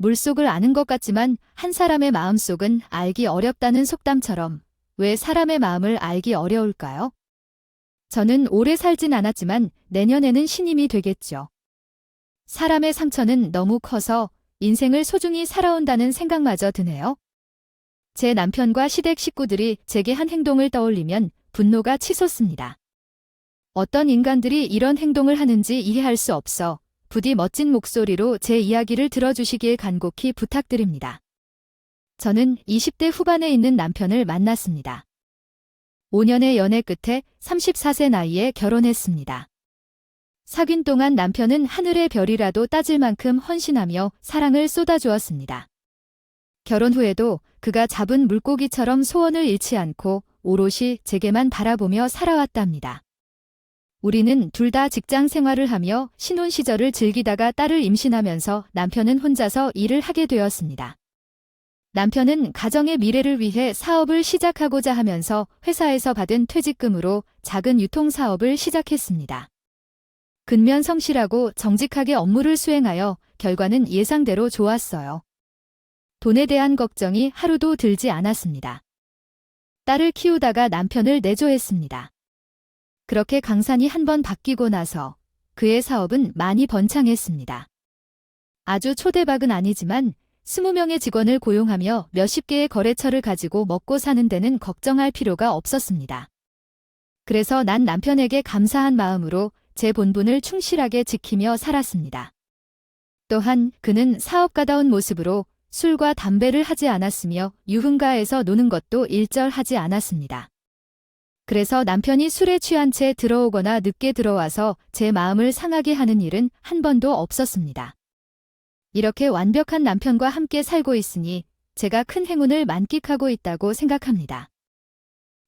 물속을 아는 것 같지만 한 사람의 마음속은 알기 어렵다는 속담처럼 왜 사람의 마음을 알기 어려울까요? 저는 오래 살진 않았지만 내년에는 신임이 되겠죠. 사람의 상처는 너무 커서 인생을 소중히 살아온다는 생각마저 드네요. 제 남편과 시댁 식구들이 제게 한 행동을 떠올리면 분노가 치솟습니다. 어떤 인간들이 이런 행동을 하는지 이해할 수 없어 부디 멋진 목소리로 제 이야기를 들어주시길 간곡히 부탁드립니다. 저는 20대 후반에 있는 남편을 만났습니다. 5년의 연애 끝에 34세 나이에 결혼했습니다. 사귄 동안 남편은 하늘의 별이라도 따질 만큼 헌신하며 사랑을 쏟아주었습니다. 결혼 후에도 그가 잡은 물고기처럼 소원을 잃지 않고 오롯이 제게만 바라보며 살아왔답니다. 우리는 둘 다 직장 생활을 하며 신혼 시절을 즐기다가 딸을 임신하면서 남편은 혼자서 일을 하게 되었습니다. 남편은 가정의 미래를 위해 사업을 시작하고자 하면서 회사에서 받은 퇴직금으로 작은 유통사업을 시작했습니다. 근면 성실하고 정직하게 업무를 수행하여 결과는 예상대로 좋았어요. 돈에 대한 걱정이 하루도 들지 않았습니다. 딸을 키우다가 남편을 내조했습니다. 그렇게 강산이 한 번 바뀌고 나서 그의 사업은 많이 번창했습니다. 아주 초대박은 아니지만 20명의 직원을 고용하며 몇십 개의 거래처를 가지고 먹고 사는 데는 걱정할 필요가 없었습니다. 그래서 난 남편에게 감사한 마음으로 제 본분을 충실하게 지키며 살았습니다. 또한 그는 사업가다운 모습으로 술과 담배를 하지 않았으며 유흥가에서 노는 것도 일절하지 않았습니다. 그래서 남편이 술에 취한 채 들어오거나 늦게 들어와서 제 마음을 상하게 하는 일은 한 번도 없었습니다. 이렇게 완벽한 남편과 함께 살고 있으니 제가 큰 행운을 만끽하고 있다고 생각합니다.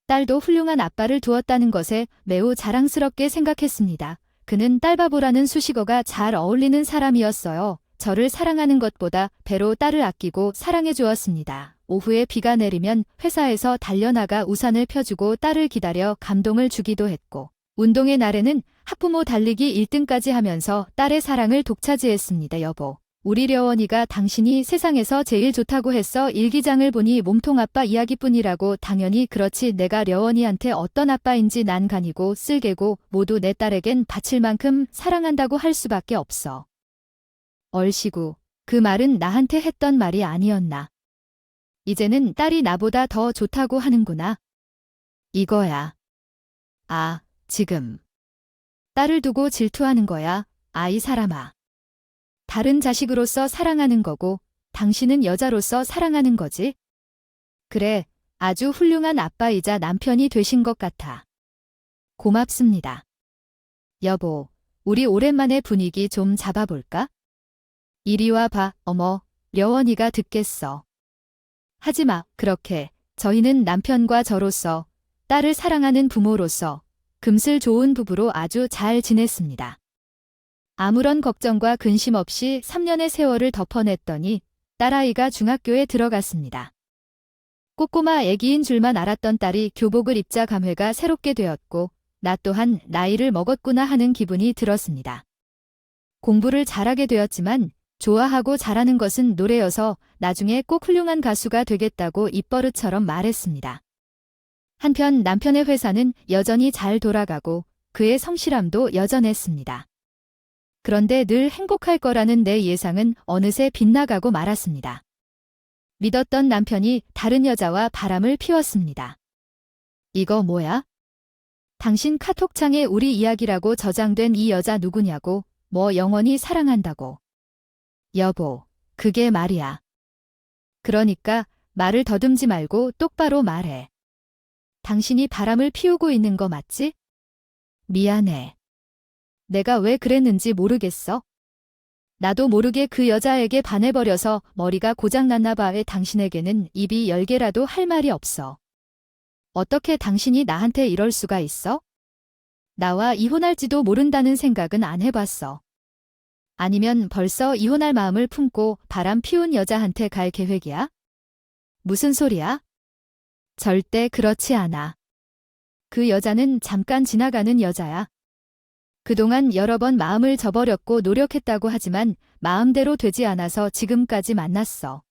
딸도 훌륭한 아빠를 두었다는 것에 매우 자랑스럽게 생각했습니다. 그는 딸바보라는 수식어가 잘 어울리는 사람이었어요. 저를 사랑하는 것보다 배로 딸을 아끼고 사랑해 주었습니다. 오후에 비가 내리면 회사에서 달려나가 우산을 펴주고 딸을 기다려 감동을 주기도 했고, 운동의 날에는 학부모 달리기 1등까지 하면서 딸의 사랑을 독차지했습니다. 여보, 우리 려원이가 당신이 세상에서 제일 좋다고 했어. 일기장을 보니 몸통 아빠 이야기뿐이라고. 당연히 그렇지. 내가 려원이한테 어떤 아빠인지 난간이고 쓸개고 모두 내 딸에겐 바칠 만큼 사랑한다고 할 수밖에 없어. 얼씨구, 그 말은 나한테 했던 말이 아니었나. 이제는 딸이 나보다 더 좋다고 하는구나. 이거야. 아, 지금. 딸을 두고 질투하는 거야, 아이 사람아. 다른 자식으로서 사랑하는 거고, 당신은 여자로서 사랑하는 거지? 그래, 아주 훌륭한 아빠이자 남편이 되신 것 같아. 고맙습니다. 여보, 우리 오랜만에 분위기 좀 잡아볼까? 이리 와 봐. 어머, 려원이가 듣겠어. 하지마. 그렇게 저희는 남편과 저로서, 딸을 사랑하는 부모로서 금슬 좋은 부부로 아주 잘 지냈습니다. 아무런 걱정과 근심 없이 3년의 세월을 덮어냈더니 딸아이가 중학교에 들어갔습니다. 꼬꼬마 애기인 줄만 알았던 딸이 교복을 입자 감회가 새롭게 되었고, 나 또한 나이를 먹었구나 하는 기분이 들었습니다. 공부를 잘하게 되었지만 좋아하고 잘하는 것은 노래여서 나중에 꼭 훌륭한 가수가 되겠다고 입버릇처럼 말했습니다. 한편 남편의 회사는 여전히 잘 돌아가고 그의 성실함도 여전했습니다. 그런데 늘 행복할 거라는 내 예상은 어느새 빗나가고 말았습니다. 믿었던 남편이 다른 여자와 바람을 피웠습니다. 이거 뭐야? 당신 카톡창에 우리 이야기라고 저장된 이 여자 누구냐고, 뭐 영원히 사랑한다고. 여보, 그게 말이야. 그러니까 말을 더듬지 말고 똑바로 말해. 당신이 바람을 피우고 있는 거 맞지? 미안해. 내가 왜 그랬는지 모르겠어. 나도 모르게 그 여자에게 반해버려서 머리가 고장났나 봐. 왜 당신에게는 입이 10개라도 할 말이 없어. 어떻게 당신이 나한테 이럴 수가 있어? 나와 이혼할지도 모른다는 생각은 안 해봤어. 아니면 벌써 이혼할 마음을 품고 바람 피운 여자한테 갈 계획이야? 무슨 소리야? 절대 그렇지 않아. 그 여자는 잠깐 지나가는 여자야. 그동안 여러 번 마음을 접어렸고 노력했다고 하지만 마음대로 되지 않아서 지금까지 만났어.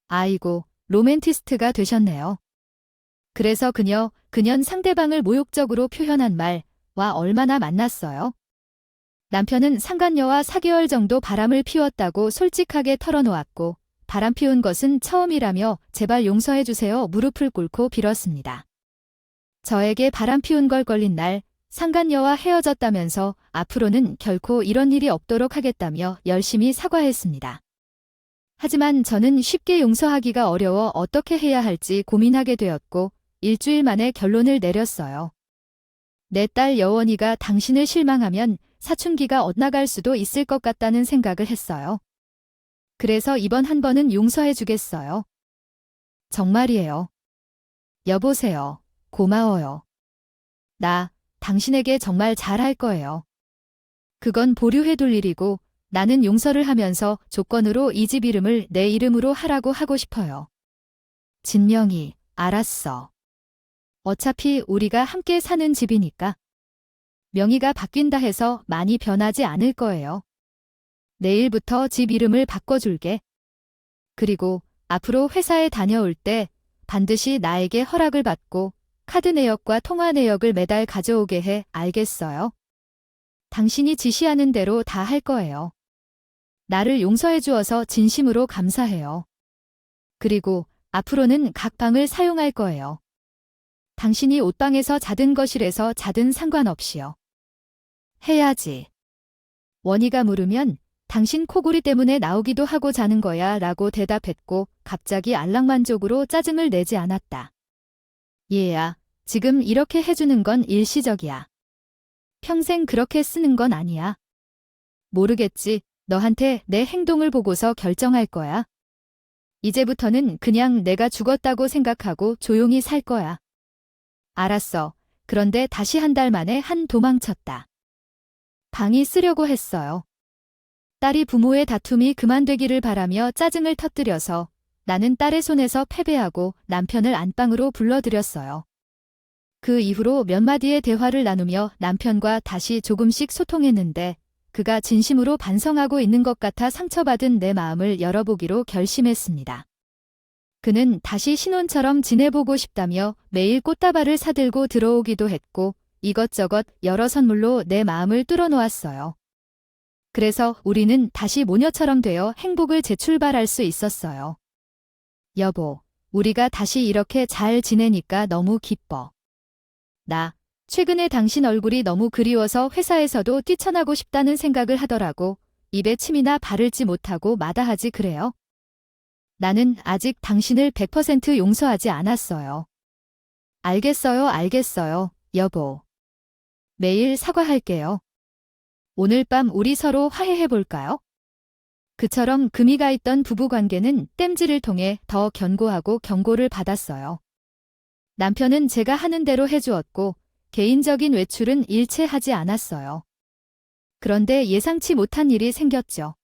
아이고, 로맨티스트가 되셨네요. 그래서 그년 상대방을 모욕적으로 표현한 말와 얼마나 만났어요? 남편은 상간녀와 4개월 정도 바람을 피웠다고 솔직하게 털어놓았고 바람 피운 것은 처음이라며 제발 용서해주세요 무릎을 꿇고 빌었습니다. 저에게 바람 피운 걸 걸린 날 상간녀와 헤어졌다면서 앞으로는 결코 이런 일이 없도록 하겠다며 열심히 사과했습니다. 하지만 저는 쉽게 용서하기가 어려워 어떻게 해야 할지 고민하게 되었고 일주일 만에 결론을 내렸어요. 내 딸 여원이가 당신을 실망하면 사춘기가 엇나갈 수도 있을 것 같다는 생각을 했어요. 그래서 이번 한 번은 용서해 주겠어요. 정말이에요. 여보세요. 고마워요. 나 당신에게 정말 잘할 거예요. 그건 보류해둘 일이고 나는 용서를 하면서 조건으로 이 집 이름을 내 이름으로 하라고 하고 싶어요. 진명이, 알았어. 어차피 우리가 함께 사는 집이니까. 명의가 바뀐다 해서 많이 변하지 않을 거예요. 내일부터 집 이름을 바꿔줄게. 그리고 앞으로 회사에 다녀올 때 반드시 나에게 허락을 받고 카드 내역과 통화 내역을 매달 가져오게 해. 알겠어요? 당신이 지시하는 대로 다 할 거예요. 나를 용서해 주어서 진심으로 감사해요. 그리고 앞으로는 각 방을 사용할 거예요. 당신이 옷방에서 자든 거실에서 자든 상관없이요. 해야지. 원희가 물으면 당신 코골이 때문에 나오기도 하고 자는 거야 라고 대답했고 갑자기 알랑만족으로 짜증을 내지 않았다. 얘야, 지금 이렇게 해주는 건 일시적이야. 평생 그렇게 쓰는 건 아니야. 모르겠지. 너한테 내 행동을 보고서 결정할 거야. 이제부터는 그냥 내가 죽었다고 생각하고 조용히 살 거야. 알았어. 그런데 다시 한 달 만에 도망쳤다. 방이 쓰려고 했어요. 딸이 부모의 다툼이 그만되기를 바라며 짜증을 터뜨려서 나는 딸의 손에서 패배하고 남편을 안방으로 불러들였어요. 그 이후로 몇 마디의 대화를 나누며 남편과 다시 조금씩 소통했는데 그가 진심으로 반성하고 있는 것 같아 상처받은 내 마음을 열어보기로 결심했습니다. 그는 다시 신혼처럼 지내보고 싶다며 매일 꽃다발을 사들고 들어오기도 했고 이것저것 여러 선물로 내 마음을 뚫어놓았어요. 그래서 우리는 다시 모녀처럼 되어 행복을 재출발할 수 있었어요. 여보, 우리가 다시 이렇게 잘 지내니까 너무 기뻐. 나 최근에 당신 얼굴이 너무 그리워서 회사에서도 뛰쳐나고 싶다는 생각을 하더라고. 입에 침이나 바르지 못하고 마다하지 그래요. 나는 아직 당신을 100% 용서하지 않았어요. 알겠어요, 여보. 매일 사과할게요. 오늘 밤 우리 서로 화해해볼까요? 그처럼 금이 가 있던 부부관계는 땜질을 통해 더 견고하고 경고를 받았어요. 남편은 제가 하는 대로 해주었고 개인적인 외출은 일체 하지 않았어요. 그런데 예상치 못한 일이 생겼죠.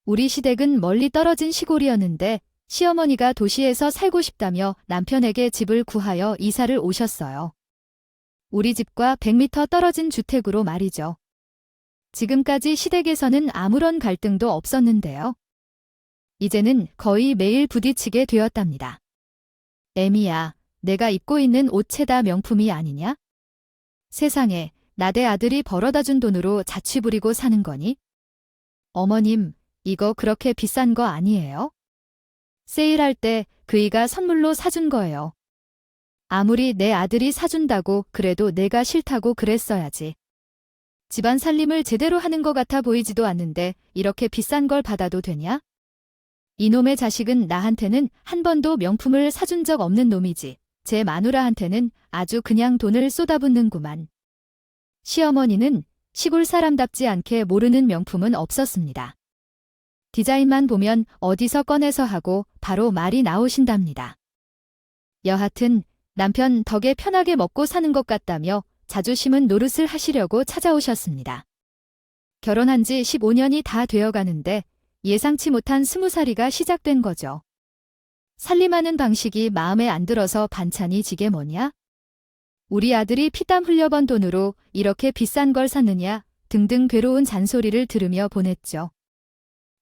우리 시댁은 멀리 떨어진 시골이었는데 시어머니가 도시에서 살고 싶다며 남편에게 집을 구하여 이사를 오셨어요. 우리 집과 100m 떨어진 주택으로 말이죠. 지금까지 시댁에서는 아무런 갈등도 없었는데요. 이제는 거의 매일 부딪히게 되었답니다. 애미야, 내가 입고 있는 옷 채다 명품이 아니냐? 세상에, 나대 아들이 벌어다 준 돈으로 자취 부리고 사는 거니? 어머님, 이거 그렇게 비싼 거 아니에요? 세일할 때 그이가 선물로 사준 거예요. 아무리 내 아들이 사준다고 그래도 내가 싫다고 그랬어야지. 집안 살림을 제대로 하는 것 같아 보이지도 않는데 이렇게 비싼 걸 받아도 되냐? 이놈의 자식은 나한테는 한 번도 명품을 사준 적 없는 놈이지. 제 마누라한테는 아주 그냥 돈을 쏟아붓는구만. 시어머니는 시골 사람답지 않게 모르는 명품은 없었습니다. 디자인만 보면 어디서 꺼내서 하고 바로 말이 나오신답니다. 여하튼 남편 덕에 편하게 먹고 사는 것 같다며 자주심은 노릇을 하시려고 찾아오셨습니다. 결혼한 지 15년이 다 되어가는데 예상치 못한 20살이가 시작된 거죠. 살림하는 방식이 마음에 안 들어서 반찬이 지게 뭐냐? 우리 아들이 피땀 흘려 번 돈으로 이렇게 비싼 걸 샀느냐 등등 괴로운 잔소리를 들으며 보냈죠.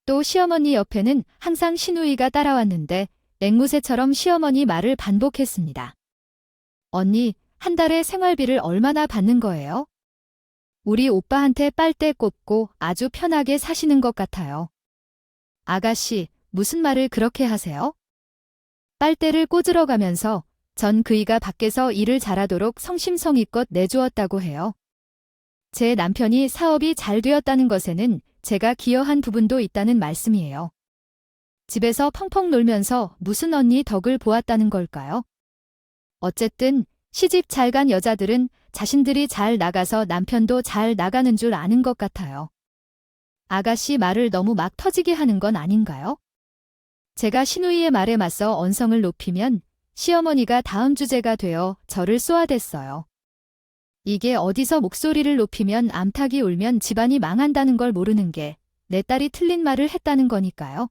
또 시어머니 옆에는 항상 시누이가 따라왔는데 앵무새처럼 시어머니 말을 반복했습니다. 언니, 한 달에 생활비를 얼마나 받는 거예요? 우리 오빠한테 빨대 꽂고 아주 편하게 사시는 것 같아요. 아가씨, 무슨 말을 그렇게 하세요? 빨대를 꽂으러 가면서 전 그이가 밖에서 일을 잘하도록 성심성의껏 내주었다고 해요. 제 남편이 사업이 잘 되었다는 것에는 제가 기여한 부분도 있다는 말씀이에요. 집에서 펑펑 놀면서 무슨 언니 덕을 보았다는 걸까요? 어쨌든 시집 잘 간 여자들은 자신들이 잘 나가서 남편도 잘 나가는 줄 아는 것 같아요. 아가씨 말을 너무 막 터지게 하는 건 아닌가요? 제가 시누이의 말에 맞서 언성을 높이면 시어머니가 다음 주제가 되어 저를 쏘아댔어요. 이게 어디서 목소리를 높이면 암탉이 울면 집안이 망한다는 걸 모르는 게 내 딸이 틀린 말을 했다는 거니까요.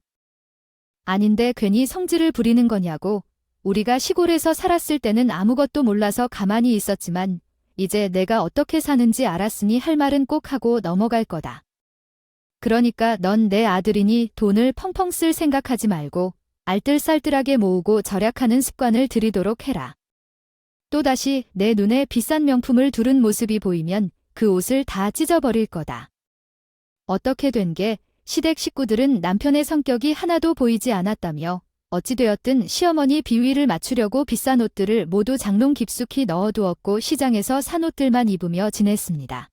아닌데 괜히 성질을 부리는 거냐고. 우리가 시골에서 살았을 때는 아무것도 몰라서 가만히 있었지만 이제 내가 어떻게 사는지 알았으니 할 말은 꼭 하고 넘어갈 거다. 그러니까 넌 내 아들이니 돈을 펑펑 쓸 생각하지 말고 알뜰살뜰하게 모으고 절약하는 습관을 들이도록 해라. 또다시 내 눈에 비싼 명품을 두른 모습이 보이면 그 옷을 다 찢어버릴 거다. 어떻게 된 게 시댁 식구들은 남편의 성격이 하나도 보이지 않았다며 어찌되었든 시어머니 비위를 맞추려고 비싼 옷들을 모두 장롱 깊숙이 넣어두었고 시장에서 산 옷들만 입으며 지냈습니다.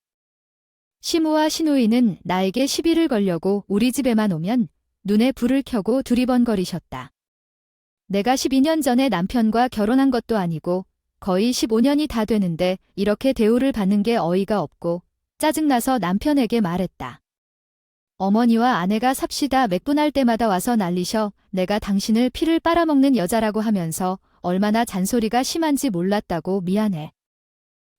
시무와 시누이는 나에게 시비를 걸려고 우리 집에만 오면 눈에 불을 켜고 두리번거리셨다. 내가 12년 전에 남편과 결혼한 것도 아니고 거의 15년이 다 되는데 이렇게 대우를 받는 게 어이가 없고 짜증나서 남편에게 말했다. 어머니와 아내가 삽시다 맥분할 때마다 와서 난리셔. 내가 당신을 피를 빨아먹는 여자라고 하면서 얼마나 잔소리가 심한지 몰랐다고 미안해.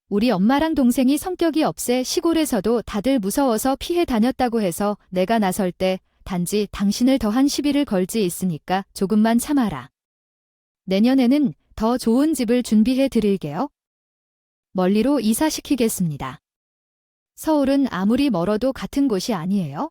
우리 엄마랑 동생이 성격이 없애 시골에서도 다들 무서워서 피해 다녔다고 해서 내가 나설 때 단지 당신을 더한 시비를 걸지 있으니까 조금만 참아라. 내년에는 더 좋은 집을 준비해 드릴게요. 멀리로 이사시키겠습니다. 서울은 아무리 멀어도 같은 곳이 아니에요.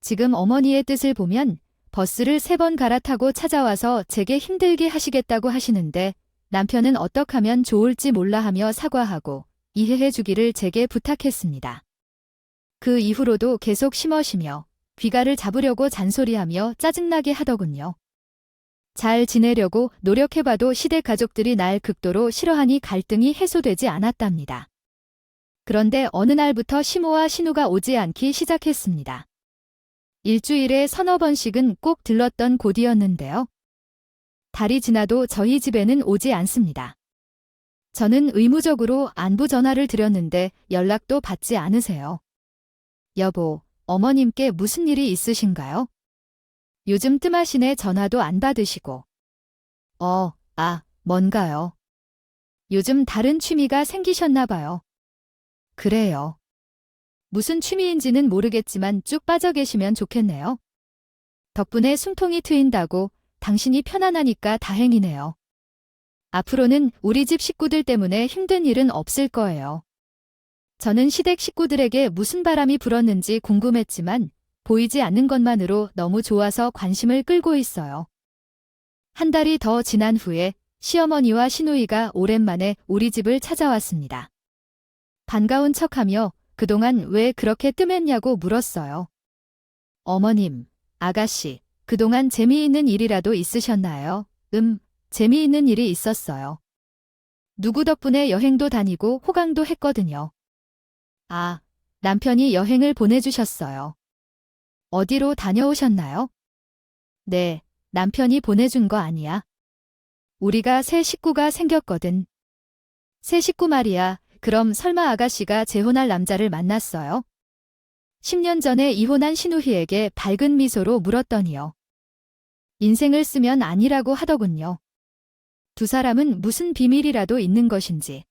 지금 어머니의 뜻을 보면 버스를 3번 갈아타고 찾아와서 제게 힘들게 하시겠다고 하시는데 남편은 어떻게 하면 좋을지 몰라 하며 사과하고 이해해 주기를 제게 부탁했습니다. 그 이후로도 계속 심어시며 귀가를 잡으려고 잔소리하며 짜증나게 하더군요. 잘 지내려고 노력해봐도 시댁 가족들이 날 극도로 싫어하니 갈등이 해소되지 않았답니다. 그런데 어느 날부터 시모와 신우가 오지 않기 시작했습니다. 일주일에 서너 번씩은 꼭 들렀던 곳이었는데요. 달이 지나도 저희 집에는 오지 않습니다. 저는 의무적으로 안부 전화를 드렸는데 연락도 받지 않으세요. 여보, 어머님께 무슨 일이 있으신가요? 요즘 뜸하시네. 전화도 안 받으시고. 뭔가요? 요즘 다른 취미가 생기셨나 봐요. 그래요. 무슨 취미인지는 모르겠지만 쭉 빠져 계시면 좋겠네요. 덕분에 숨통이 트인다고 당신이 편안하니까 다행이네요. 앞으로는 우리 집 식구들 때문에 힘든 일은 없을 거예요. 저는 시댁 식구들에게 무슨 바람이 불었는지 궁금했지만 보이지 않는 것만으로 너무 좋아서 관심을 끌고 있어요. 한 달이 더 지난 후에 시어머니와 시누이가 오랜만에 우리 집을 찾아왔습니다. 반가운 척하며 그동안 왜 그렇게 뜸했냐고 물었어요. 어머님, 아가씨, 그동안 재미있는 일이라도 있으셨나요? 재미있는 일이 있었어요. 누구 덕분에 여행도 다니고 호강도 했거든요. 남편이 여행을 보내주셨어요. 어디로 다녀오셨나요? 네, 남편이 보내준 거 아니야. 우리가 새 식구가 생겼거든. 새 식구 말이야. 그럼 설마 아가씨가 재혼할 남자를 만났어요? 10년 전에 이혼한 신우희에게 밝은 미소로 물었더니요. 인생을 쓰면 아니라고 하더군요. 두 사람은 무슨 비밀이라도 있는 것인지.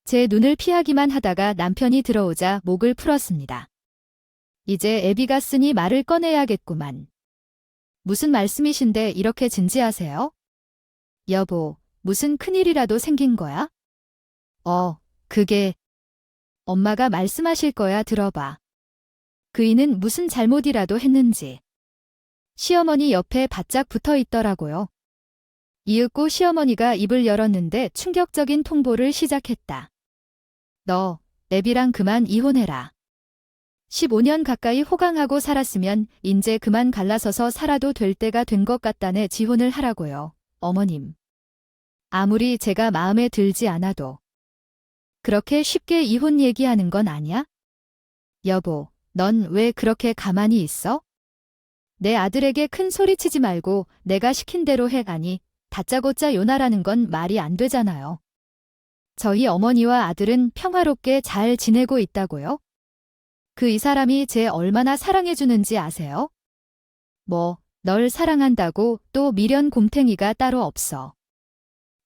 제 눈을 피하기만 하다가 남편이 들어오자 목을 풀었습니다. 이제 애비가 쓰니 말을 꺼내야겠구만. 무슨 말씀이신데 이렇게 진지하세요? 여보, 무슨 큰일이라도 생긴 거야? 그게 엄마가 말씀하실 거야 들어봐. 그이는 무슨 잘못이라도 했는지. 시어머니 옆에 바짝 붙어 있더라고요. 이윽고 시어머니가 입을 열었는데 충격적인 통보를 시작했다. 너, 애비랑 그만 이혼해라. 15년 가까이 호강하고 살았으면 인제 그만 갈라서서 살아도 될 때가 된 것 같다네 지혼을 하라고요, 어머님. 아무리 제가 마음에 들지 않아도. 그렇게 쉽게 이혼 얘기하는 건 아니야? 여보, 넌 왜 그렇게 가만히 있어? 내 아들에게 큰 소리치지 말고 내가 시킨 대로 해 가니 다짜고짜 요나라는 건 말이 안 되잖아요. 저희 어머니와 아들은 평화롭게 잘 지내고 있다고요? 이 사람이 쟤 얼마나 사랑해주는지 아세요? 뭐, 널 사랑한다고 또 미련 곰탱이가 따로 없어.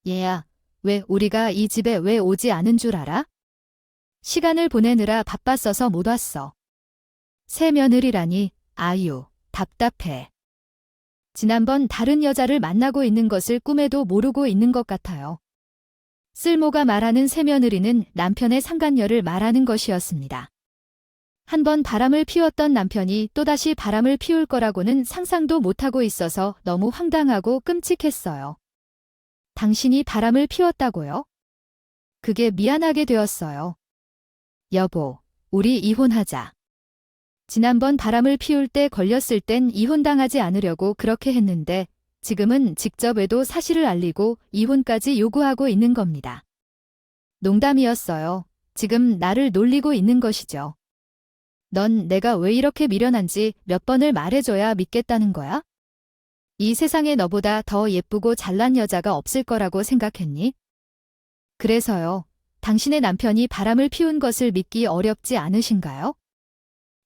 얘야, 왜 우리가 이 집에 왜 오지 않은 줄 알아? 시간을 보내느라 바빴어서 못 왔어. 새 며느리라니, 아유, 답답해. 지난번 다른 여자를 만나고 있는 것을 꿈에도 모르고 있는 것 같아요. 쓸모가 말하는 새 며느리는 남편의 상간녀를 말하는 것이었습니다. 한 번 바람을 피웠던 남편이 또다시 바람을 피울 거라고는 상상도 못하고 있어서 너무 황당하고 끔찍했어요. 당신이 바람을 피웠다고요? 그게 미안하게 되었어요. 여보, 우리 이혼하자. 지난번 바람을 피울 때 걸렸을 땐 이혼당하지 않으려고 그렇게 했는데 지금은 직접 외도 사실을 알리고 이혼까지 요구하고 있는 겁니다. 농담이었어요. 지금 나를 놀리고 있는 것이죠. 넌 내가 왜 이렇게 미련한지 몇 번을 말해줘야 믿겠다는 거야? 이 세상에 너보다 더 예쁘고 잘난 여자가 없을 거라고 생각했니? 그래서요. 당신의 남편이 바람을 피운 것을 믿기 어렵지 않으신가요?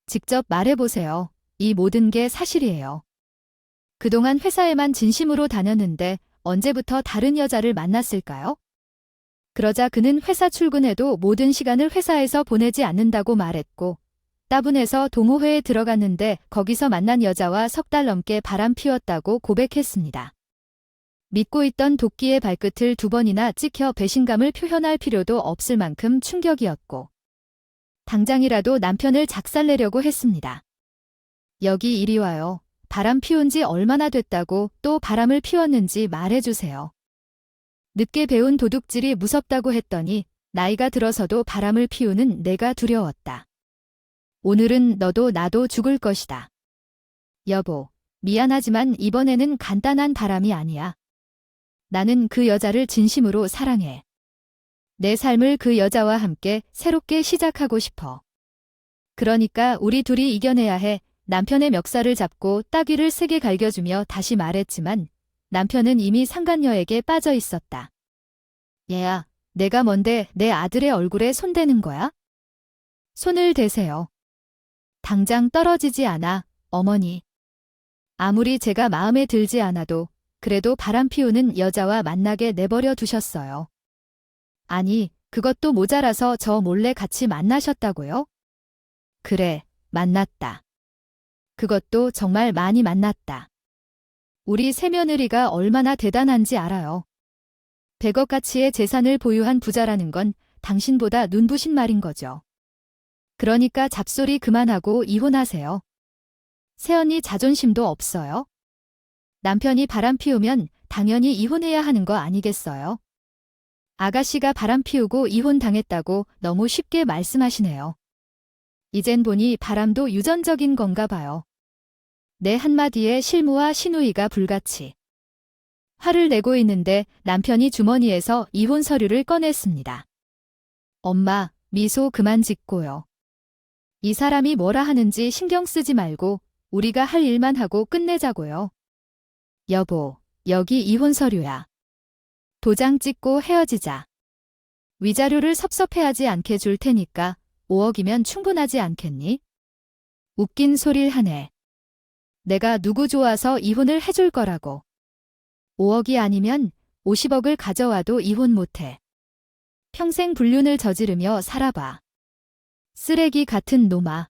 직접 말해보세요. 이 모든 게 사실이에요. 그동안 회사에만 진심으로 다녔는데 언제부터 다른 여자를 만났을까요? 그러자 그는 회사 출근해도 모든 시간을 회사에서 보내지 않는다고 말했고 따분해서 동호회에 들어갔는데 거기서 만난 여자와 3달 넘게 바람 피웠다고 고백했습니다. 믿고 있던 도끼의 발끝을 2번이나 찍혀 배신감을 표현할 필요도 없을 만큼 충격이었고 당장이라도 남편을 작살내려고 했습니다. 여기 이리 와요. 바람 피운 지 얼마나 됐다고 또 바람을 피웠는지 말해주세요. 늦게 배운 도둑질이 무섭다고 했더니 나이가 들어서도 바람을 피우는 내가 두려웠다. 오늘은 너도 나도 죽을 것이다. 여보, 미안하지만 이번에는 간단한 바람이 아니야. 나는 그 여자를 진심으로 사랑해. 내 삶을 그 여자와 함께 새롭게 시작하고 싶어. 그러니까 우리 둘이 이겨내야 해. 남편의 멱살을 잡고 따귀를 세게 갈겨주며 다시 말했지만 남편은 이미 상간녀에게 빠져 있었다. 얘야, 내가 뭔데 내 아들의 얼굴에 손대는 거야? 손을 대세요. 당장 떨어지지 않아, 어머니. 아무리 제가 마음에 들지 않아도 그래도 바람 피우는 여자와 만나게 내버려 두셨어요. 아니, 그것도 모자라서 저 몰래 같이 만나셨다고요? 그래, 만났다. 그것도 정말 많이 만났다. 우리 새며느리가 얼마나 대단한지 알아요. 100억 가치의 재산을 보유한 부자라는 건 당신보다 눈부신 말인 거죠. 그러니까 잡소리 그만하고 이혼하세요. 새언니 자존심도 없어요? 남편이 바람 피우면 당연히 이혼해야 하는 거 아니겠어요? 아가씨가 바람 피우고 이혼당했다고 너무 쉽게 말씀하시네요. 이젠 보니 바람도 유전적인 건가 봐요. 내 한마디에 실무와 시누이가 불같이. 화를 내고 있는데 남편이 주머니에서 이혼 서류를 꺼냈습니다. 엄마, 미소 그만 짓고요. 이 사람이 뭐라 하는지 신경 쓰지 말고 우리가 할 일만 하고 끝내자고요. 여보, 여기 이혼 서류야. 도장 찍고 헤어지자. 위자료를 섭섭해하지 않게 줄 테니까 5억이면 충분하지 않겠니? 웃긴 소릴 하네. 내가 누구 좋아서 이혼을 해줄 거라고. 5억이 아니면 50억을 가져와도 이혼 못해. 평생 불륜을 저지르며 살아봐. 쓰레기 같은 놈아.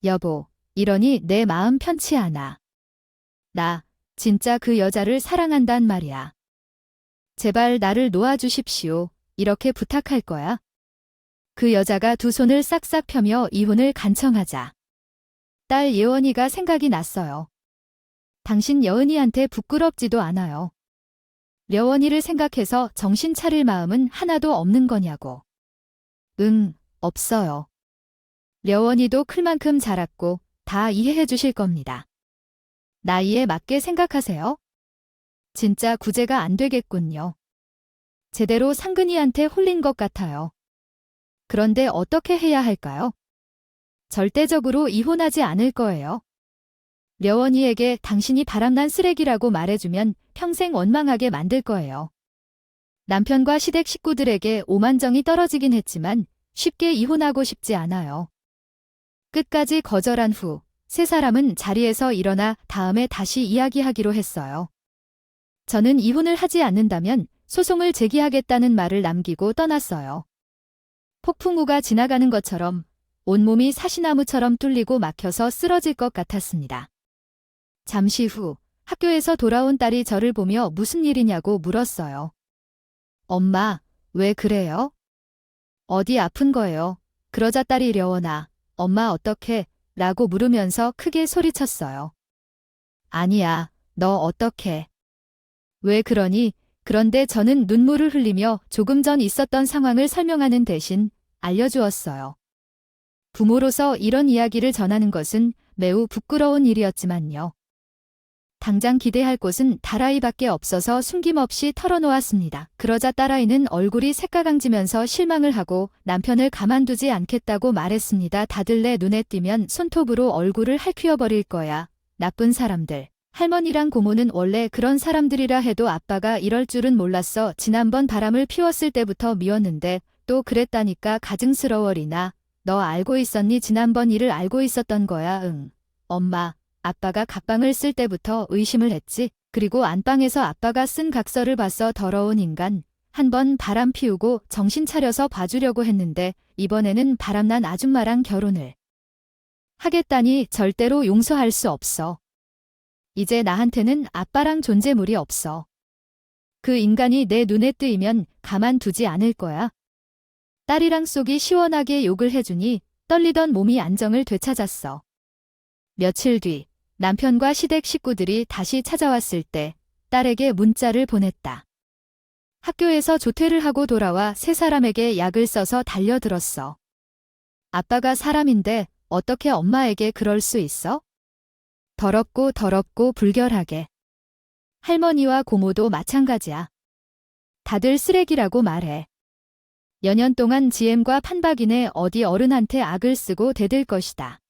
여보, 이러니 내 마음 편치 않아. 나 진짜 그 여자를 사랑한단 말이야. 제발 나를 놓아주십시오. 이렇게 부탁할 거야. 그 여자가 두 손을 싹싹 펴며 이혼을 간청하자 딸 예원이가 생각이 났어요. 당신 여은이한테 부끄럽지도 않아요. 려원이를 생각해서 정신 차릴 마음은 하나도 없는 거냐고. 응, 없어요. 려원이도 클 만큼 자랐고 다 이해해 주실 겁니다. 나이에 맞게 생각하세요. 진짜 구제가 안 되겠군요. 제대로 상근이한테 홀린 것 같아요. 그런데 어떻게 해야 할까요? 절대적으로 이혼하지 않을 거예요. 려원이에게 당신이 바람난 쓰레기라고 말해주면 평생 원망하게 만들 거예요. 남편과 시댁 식구들에게 오만정이 떨어지긴 했지만 쉽게 이혼하고 싶지 않아요. 끝까지 거절한 후 세 사람은 자리에서 일어나 다음에 다시 이야기하기로 했어요. 저는 이혼을 하지 않는다면 소송을 제기하겠다는 말을 남기고 떠났어요. 폭풍우가 지나가는 것처럼 온몸이 사시나무처럼 뚫리고 막혀서 쓰러질 것 같았습니다. 잠시 후 학교에서 돌아온 딸이 저를 보며 무슨 일이냐고 물었어요. 엄마, 왜 그래요? 어디 아픈 거예요? 그러자 딸이 려원아, 엄마 어떡해? 라고 물으면서 크게 소리쳤어요. 아니야, 너 어떡해? 왜 그러니? 그런데 저는 눈물을 흘리며 조금 전 있었던 상황을 설명하는 대신 알려주었어요. 부모로서 이런 이야기를 전하는 것은 매우 부끄러운 일이었지만요. 당장 기대할 곳은 딸아이밖에 없어서 숨김없이 털어놓았습니다. 그러자 딸아이는 얼굴이 새까강지면서 실망을 하고 남편을 가만두지 않겠다고 말했습니다. 다들 내 눈에 띄면 손톱으로 얼굴을 핥히어버릴 거야. 나쁜 사람들. 할머니랑 고모는 원래 그런 사람들이라 해도 아빠가 이럴 줄은 몰랐어. 지난번 바람을 피웠을 때부터 미웠는데 또 그랬다니까 가증스러워. 리나. 너 알고 있었니? 지난번 일을 알고 있었던 거야. 응. 엄마. 아빠가 각방을 쓸 때부터 의심을 했지. 그리고 안방에서 아빠가 쓴 각서를 봤어. 더러운 인간. 한번 바람 피우고 정신 차려서 봐주려고 했는데 이번에는 바람난 아줌마랑 결혼을 하겠다니 절대로 용서할 수 없어. 이제 나한테는 아빠랑 존재물이 없어. 그 인간이 내 눈에 뜨이면 가만두지 않을 거야. 딸이랑 속이 시원하게 욕을 해주니 떨리던 몸이 안정을 되찾았어. 며칠 뒤 남편과 시댁 식구들이 다시 찾아왔을 때 딸에게 문자를 보냈다. 학교에서 조퇴를 하고 돌아와 세 사람에게 약을 써서 달려들었어. 아빠가 사람인데 어떻게 엄마에게 그럴 수 있어? 더럽고 불결하게. 할머니와 고모도 마찬가지야. 다들 쓰레기라고 말해. 여년 동안 지엠과 판박이네 어디 어른한테 악을 쓰고 대들 것이다.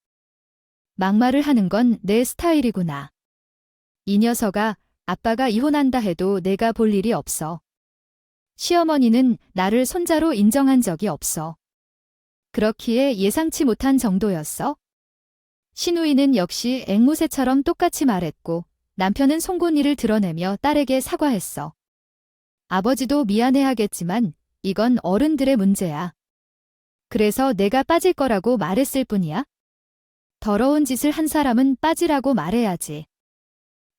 막말을 하는 건 내 스타일이구나. 이 녀석아, 아빠가 이혼한다 해도 내가 볼 일이 없어. 시어머니는 나를 손자로 인정한 적이 없어. 그렇기에 예상치 못한 정도였어? 시누이는 역시 앵무새처럼 똑같이 말했고 남편은 송곳니를 드러내며 딸에게 사과했어. 아버지도 미안해하겠지만 이건 어른들의 문제야. 그래서 내가 빠질 거라고 말했을 뿐이야. 더러운 짓을 한 사람은 빠지라고 말해야지.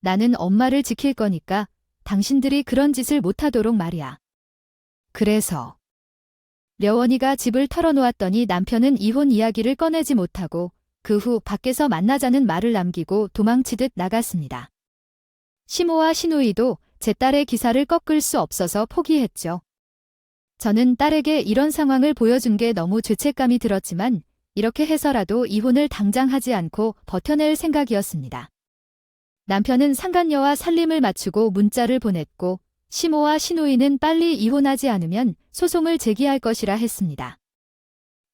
나는 엄마를 지킬 거니까 당신들이 그런 짓을 못하도록 말이야. 그래서 려원이가 집을 털어놓았더니 남편은 이혼 이야기를 꺼내지 못하고 그 후 밖에서 만나자는 말을 남기고 도망치듯 나갔습니다. 시모와 시누이도 제 딸의 기사를 꺾을 수 없어서 포기했죠. 저는 딸에게 이런 상황을 보여준 게 너무 죄책감이 들었지만 이렇게 해서라도 이혼을 당장 하지 않고 버텨낼 생각이었습니다. 남편은 상간녀와 살림을 마치고 문자를 보냈고 시모와 시누이는 빨리 이혼하지 않으면 소송을 제기할 것이라 했습니다.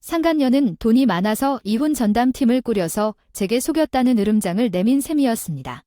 상간녀는 돈이 많아서 이혼 전담팀을 꾸려서 제게 속였다는 으름장을 내민 셈이었습니다.